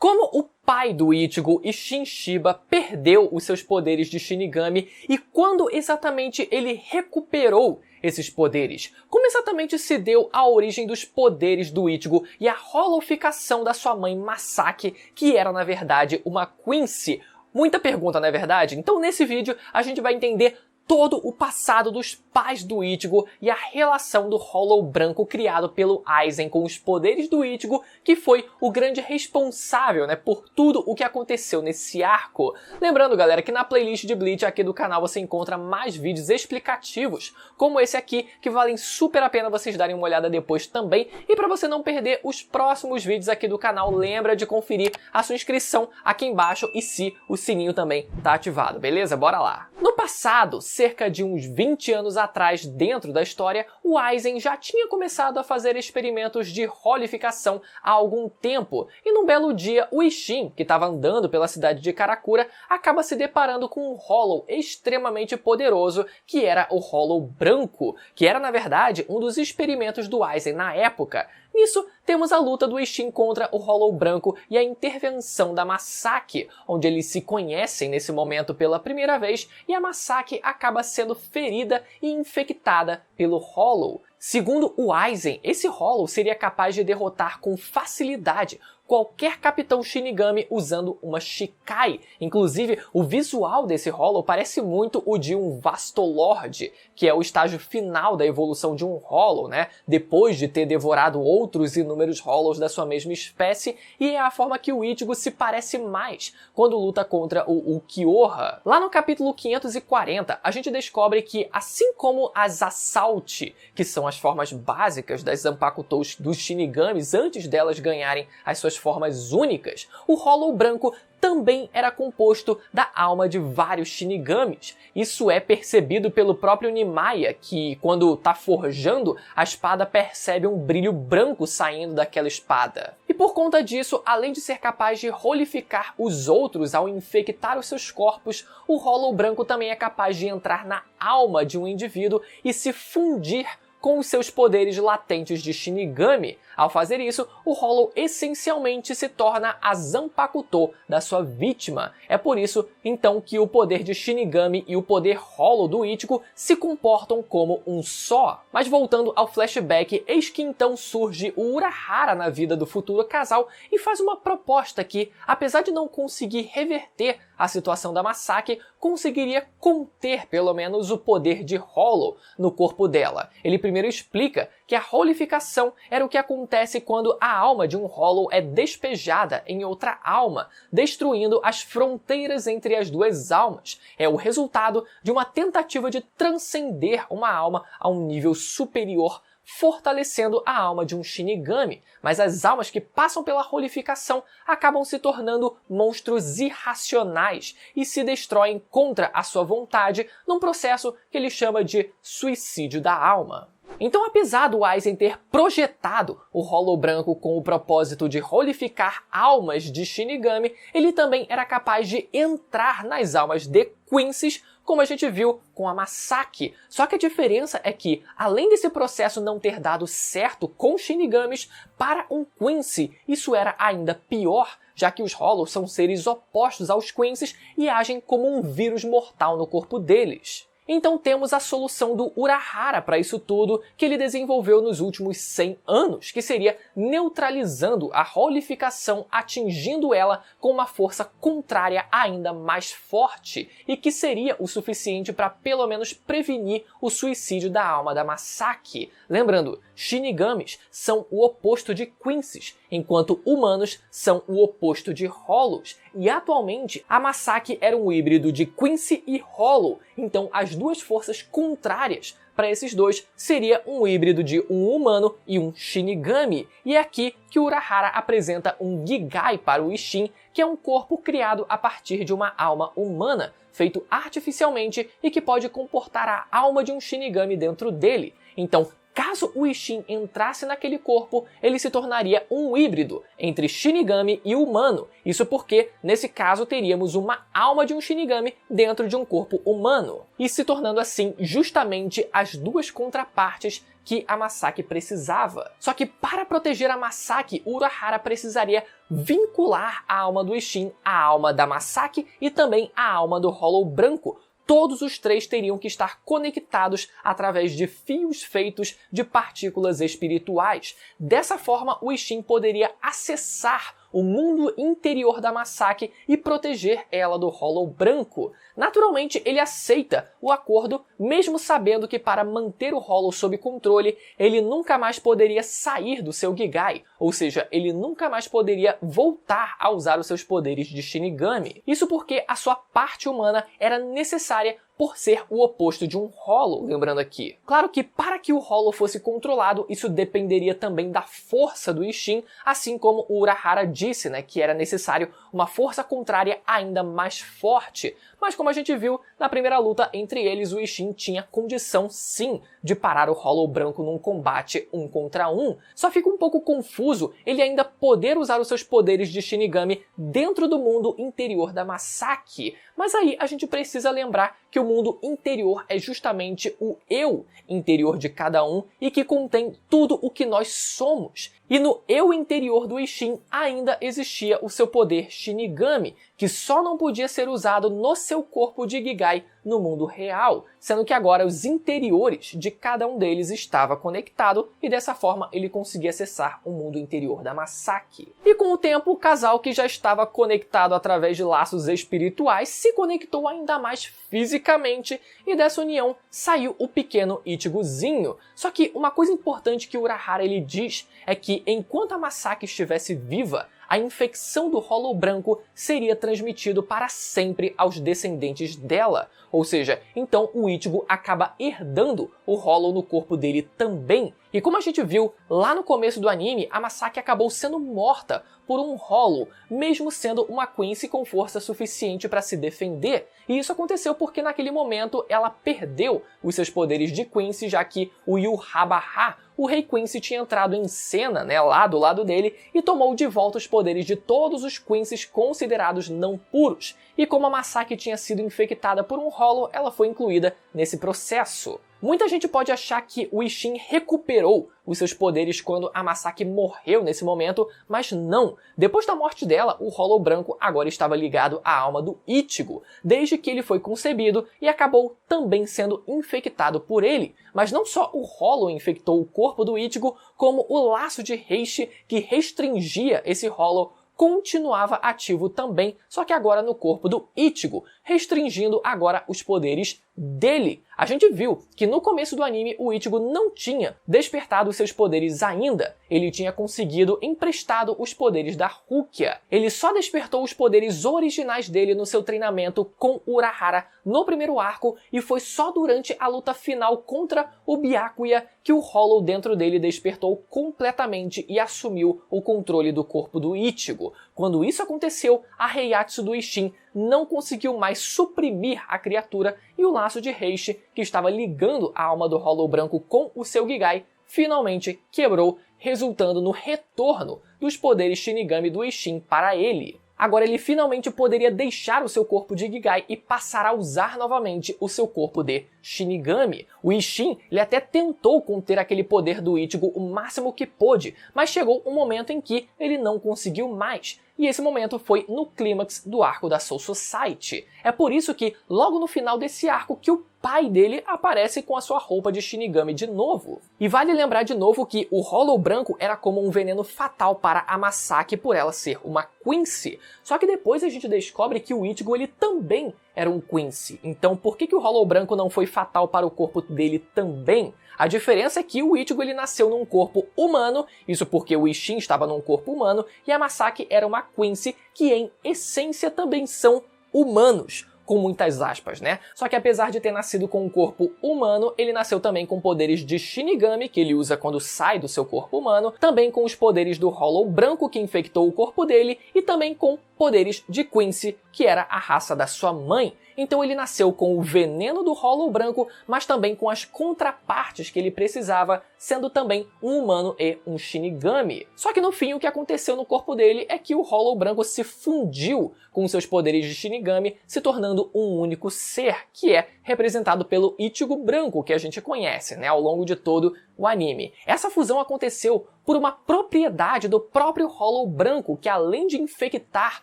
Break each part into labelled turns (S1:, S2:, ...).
S1: Como o pai do Ichigo, Isshin Shiba, perdeu os seus poderes de Shinigami e quando exatamente ele recuperou esses poderes? Como exatamente se deu a origem dos poderes do Ichigo e a holoficação da sua mãe Masaki, que era na verdade uma Quincy? Muita pergunta, não é verdade? Então nesse vídeo a gente vai entender todo o passado dos pais do Ichigo e a relação do Hollow Branco criado pelo Aizen com os poderes do Ichigo, que foi o grande responsável, por tudo o que aconteceu nesse arco. Lembrando, galera, que na playlist de Bleach aqui do canal você encontra mais vídeos explicativos, como esse aqui, que valem super a pena vocês darem uma olhada depois também. E para você não perder os próximos vídeos aqui do canal, lembra de conferir a sua inscrição aqui embaixo e se o sininho também tá ativado, beleza? Bora lá! No passado, cerca de uns 20 anos atrás, dentro da história, o Aizen já tinha começado a fazer experimentos de holificação há algum tempo, e num belo dia o Isshin, que estava andando pela cidade de Karakura, acaba se deparando com um Hollow extremamente poderoso, que era o Hollow Branco, que era na verdade um dos experimentos do Aizen na época. Nisso, temos a luta do Isshin contra o Hollow Branco e a intervenção da Masaki, onde eles se conhecem nesse momento pela primeira vez e a Masaki acaba sendo ferida e infectada pelo Hollow. Segundo o Aizen, esse Hollow seria capaz de derrotar com facilidade qualquer capitão Shinigami usando uma Shikai. Inclusive, o visual desse Hollow parece muito o de um Vastolord, que é o estágio final da evolução de um Hollow, depois de ter devorado outros inúmeros Hollows da sua mesma espécie, e é a forma que o Ichigo se parece mais quando luta contra o Kyoha. Lá no capítulo 540, a gente descobre que, assim como as Assault, que são as formas básicas das Zanpakutous dos Shinigamis antes delas ganharem as suas formas únicas, o Hollow Branco também era composto da alma de vários Shinigamis. Isso é percebido pelo próprio Nimaiya, que quando está forjando, a espada percebe um brilho branco saindo daquela espada. E por conta disso, além de ser capaz de holificar os outros ao infectar os seus corpos, o Hollow Branco também é capaz de entrar na alma de um indivíduo e se fundir com os seus poderes latentes de Shinigami. Ao fazer isso, o Hollow essencialmente se torna a Zanpakuto da sua vítima. É por isso, então, que o poder de Shinigami e o poder Hollow do Ichigo se comportam como um só. Mas voltando ao flashback, eis que então surge o Urahara na vida do futuro casal e faz uma proposta que, apesar de não conseguir reverter a situação da Masaki, conseguiria conter pelo menos o poder de Hollow no corpo dela. Ele primeiro explica que a holificação era o que acontece quando a alma de um Hollow é despejada em outra alma, destruindo as fronteiras entre as duas almas. É o resultado de uma tentativa de transcender uma alma a um nível superior, fortalecendo a alma de um Shinigami, mas as almas que passam pela holificação acabam se tornando monstros irracionais e se destroem contra a sua vontade num processo que ele chama de suicídio da alma. Então, apesar do Aizen ter projetado o Hollow Branco com o propósito de holificar almas de Shinigami, ele também era capaz de entrar nas almas de Quincy's, como a gente viu com a Masaki. Só que a diferença é que, além desse processo não ter dado certo com Shinigamis, para um Quincy isso era ainda pior, já que os Hollows são seres opostos aos Quincy's e agem como um vírus mortal no corpo deles. Então temos a solução do Urahara para isso tudo, que ele desenvolveu nos últimos 100 anos, que seria neutralizando a holificação, atingindo ela com uma força contrária ainda mais forte, e que seria o suficiente para pelo menos prevenir o suicídio da alma da Masaki. Lembrando, Shinigamis são o oposto de Quincy's, enquanto humanos são o oposto de Hollows, e atualmente a Masaki era um híbrido de Quincy e Hollow, então as duas forças contrárias para esses dois seria um híbrido de um humano e um Shinigami, e é aqui que o Urahara apresenta um Gigai para o Isshin, que é um corpo criado a partir de uma alma humana, feito artificialmente e que pode comportar a alma de um Shinigami dentro dele. Então, caso o Ishin entrasse naquele corpo, ele se tornaria um híbrido entre Shinigami e humano. Isso porque, nesse caso, teríamos uma alma de um Shinigami dentro de um corpo humano, e se tornando assim justamente as duas contrapartes que a Masaki precisava. Só que para proteger a Masaki, o Urahara precisaria vincular a alma do Ishin à alma da Masaki e também à alma do Hollow Branco. Todos os três teriam que estar conectados através de fios feitos de partículas espirituais. Dessa forma, o Ishin poderia acessar o mundo interior da Masaki e proteger ela do Hollow Branco. Naturalmente, ele aceita o acordo, mesmo sabendo que para manter o Hollow sob controle, ele nunca mais poderia sair do seu Gigai, ou seja, ele nunca mais poderia voltar a usar os seus poderes de Shinigami. Isso porque a sua parte humana era necessária por ser o oposto de um Hollow, lembrando aqui. Claro que para que o Hollow fosse controlado, isso dependeria também da força do Ishin, assim como o Urahara disse, que era necessário uma força contrária ainda mais forte. Mas como a gente viu na primeira luta entre eles, o Ishin tinha condição sim de parar o Hollow Branco num combate 1 contra 1. Só fica um pouco confuso ele ainda poder usar os seus poderes de Shinigami dentro do mundo interior da Masaki. Mas aí a gente precisa lembrar que o mundo interior é justamente o eu interior de cada um e que contém tudo o que nós somos. E no eu interior do Ishin ainda existia o seu poder Shinigami, que só não podia ser usado no seu corpo de Gigai no mundo real, sendo que agora os interiores de cada um deles estava conectado e dessa forma ele conseguia acessar o mundo interior da Masaki. E com o tempo, o casal que já estava conectado através de laços espirituais se conectou ainda mais fisicamente e dessa união saiu o pequeno Ichigozinho. Só que uma coisa importante que o Urahara ele diz é que enquanto a Masaki estivesse viva, a infecção do Hollow Branco seria transmitido para sempre aos descendentes dela. Ou seja, então o Ichigo acaba herdando o Hollow no corpo dele também. E como a gente viu lá no começo do anime, a Masaki acabou sendo morta por um Hollow, mesmo sendo uma Quincy com força suficiente para se defender. E isso aconteceu porque naquele momento ela perdeu os seus poderes de Quincy, já que o Yhwach, o Rei Quincy, tinha entrado em cena, lá do lado dele e tomou de volta os poderes de todos os Quincy's considerados não puros. E como a Masaki tinha sido infectada por um Hollow, ela foi incluída nesse processo. Muita gente pode achar que o Ishin recuperou os seus poderes quando a Masaki morreu nesse momento, mas não. Depois da morte dela, o Hollow Branco agora estava ligado à alma do Ichigo, desde que ele foi concebido e acabou também sendo infectado por ele. Mas não só o Hollow infectou o corpo do Ichigo, como o laço de Heishi que restringia esse Hollow continuava ativo também, só que agora no corpo do Ichigo, restringindo agora os poderes dele. A gente viu que no começo do anime o Ichigo não tinha despertado seus poderes ainda. Ele tinha conseguido emprestado os poderes da Rukia. Ele só despertou os poderes originais dele no seu treinamento com Urahara no primeiro arco e foi só durante a luta final contra o Byakuya que o Hollow dentro dele despertou completamente e assumiu o controle do corpo do Ichigo. Quando isso aconteceu, a Heiatsu do Ishin não conseguiu mais suprimir a criatura e o laço de Heishi, que estava ligando a alma do Hollow Branco com o seu Gigai, finalmente quebrou, resultando no retorno dos poderes Shinigami do Ishin para ele. Agora ele finalmente poderia deixar o seu corpo de Gigai e passar a usar novamente o seu corpo de Shinigami. O Ishin ele até tentou conter aquele poder do Ichigo o máximo que pôde, mas chegou um momento em que ele não conseguiu mais. E esse momento foi no clímax do arco da Soul Society. É por isso que, logo no final desse arco, que o pai dele aparece com a sua roupa de Shinigami de novo. E vale lembrar de novo que o Hollow Branco era como um veneno fatal para a Masaki por ela ser uma Quincy. Só que depois a gente descobre que o Ichigo ele também era um Quincy. Então por que o Hollow Branco não foi fatal para o corpo dele também? A diferença é que o Ichigo ele nasceu num corpo humano, isso porque o Ishin estava num corpo humano, e a Masaki era uma Quincy que em essência também são humanos, com muitas aspas, Só que apesar de ter nascido com um corpo humano, ele nasceu também com poderes de Shinigami, que ele usa quando sai do seu corpo humano, também com os poderes do Hollow Branco, que infectou o corpo dele, e também com poderes de Quincy, que era a raça da sua mãe. Então ele nasceu com o veneno do Hollow branco, mas também com as contrapartes que ele precisava, sendo também um humano e um Shinigami. Só que no fim o que aconteceu no corpo dele é que o Hollow branco se fundiu com seus poderes de Shinigami, se tornando um único ser, que é representado pelo Ichigo branco, que a gente conhece, né, ao longo de todo o anime. Essa fusão aconteceu por uma propriedade do próprio Hollow branco, que além de infectar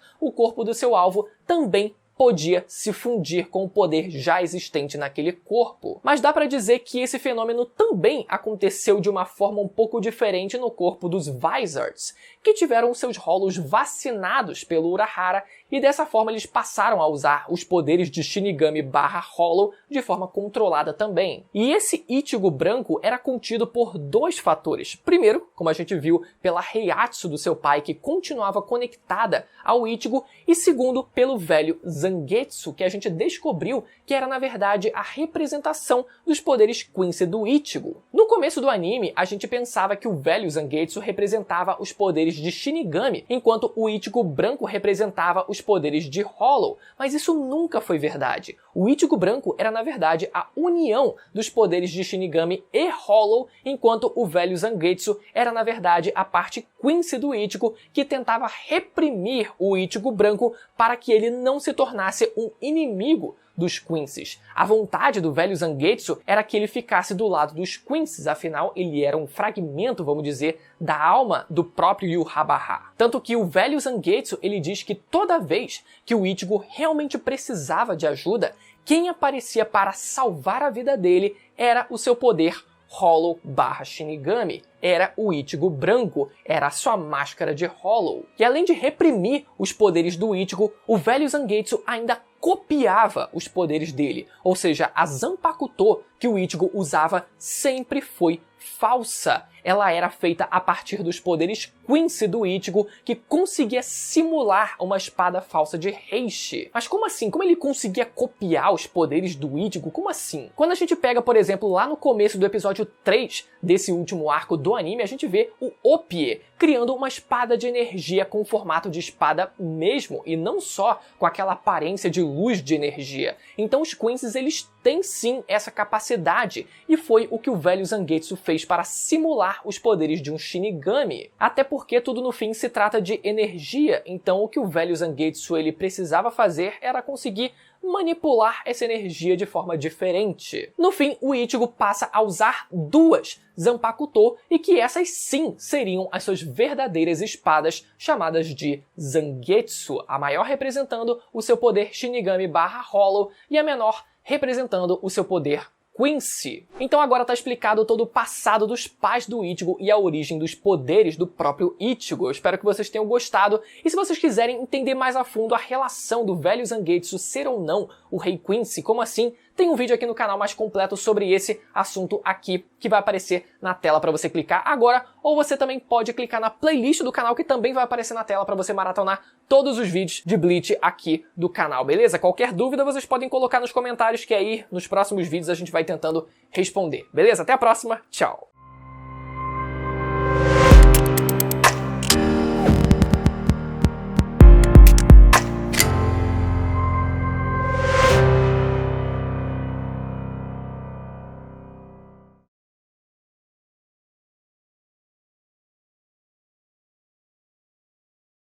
S1: o corpo do seu alvo, também podia se fundir com o poder já existente naquele corpo. Mas dá pra dizer que esse fenômeno também aconteceu de uma forma um pouco diferente no corpo dos Vizards, que tiveram seus Hollows vacinados pelo Urahara e dessa forma eles passaram a usar os poderes de Shinigami Hollow de forma controlada também. E esse Ichigo branco era contido por dois fatores. Primeiro, como a gente viu, pela Heiatsu do seu pai, que continuava conectada ao Ichigo, e segundo, pelo velho Zangetsu, que a gente descobriu que era na verdade a representação dos poderes Quincy do Ichigo. No começo do anime, a gente pensava que o velho Zangetsu representava os poderes de Shinigami, enquanto o Ichigo branco representava os poderes de Hollow, mas isso nunca foi verdade. O Ichigo branco era na verdade a união dos poderes de Shinigami e Hollow, enquanto o velho Zangetsu era na verdade a parte Quincy do Ichigo que tentava reprimir o Ichigo branco para que ele não se tornasse um inimigo dos Quincy's. A vontade do velho Zangetsu era que ele ficasse do lado dos Quincy's, afinal ele era um fragmento, vamos dizer, da alma do próprio Yhwach. Tanto que o velho Zangetsu, ele diz que toda vez que o Ichigo realmente precisava de ajuda, quem aparecia para salvar a vida dele era o seu poder Hollow/Shinigami. Era o Ichigo branco, era a sua máscara de Hollow. E além de reprimir os poderes do Ichigo, o velho Zangetsu ainda copiava os poderes dele. Ou seja, a Zanpakuto que o Ichigo usava sempre foi falsa. Ela era feita a partir dos poderes Quincy do Ichigo, que conseguia simular uma espada falsa de Heishi. Mas como assim? Como ele conseguia copiar os poderes do Ichigo? Como assim? Quando a gente pega, por exemplo, lá no começo do episódio 3 desse último arco do anime, a gente vê o Oppie criando uma espada de energia com formato de espada mesmo, e não só com aquela aparência de luz de energia. Então os Quincy's, eles têm sim essa capacidade, e foi o que o velho Zangetsu fez para simular os poderes de um Shinigami. Até porque tudo no fim se trata de energia, então o que o velho Zangetsu ele precisava fazer era conseguir manipular essa energia de forma diferente. No fim, o Ichigo passa a usar duas Zanpakuto, e que essas sim seriam as suas verdadeiras espadas, chamadas de Zangetsu, a maior representando o seu poder Shinigami/Hollow e a menor representando o seu poder Quincy. Então agora tá explicado todo o passado dos pais do Ichigo e a origem dos poderes do próprio Ichigo. Eu espero que vocês tenham gostado, e se vocês quiserem entender mais a fundo a relação do velho Zangetsu ser ou não o rei Quincy, como assim, tem um vídeo aqui no canal mais completo sobre esse assunto aqui, que vai aparecer na tela para você clicar agora, ou você também pode clicar na playlist do canal, que também vai aparecer na tela para você maratonar todos os vídeos de Bleach aqui do canal, beleza? Qualquer dúvida vocês podem colocar nos comentários, que aí nos próximos vídeos a gente vai tentando responder, beleza? Até a próxima, tchau!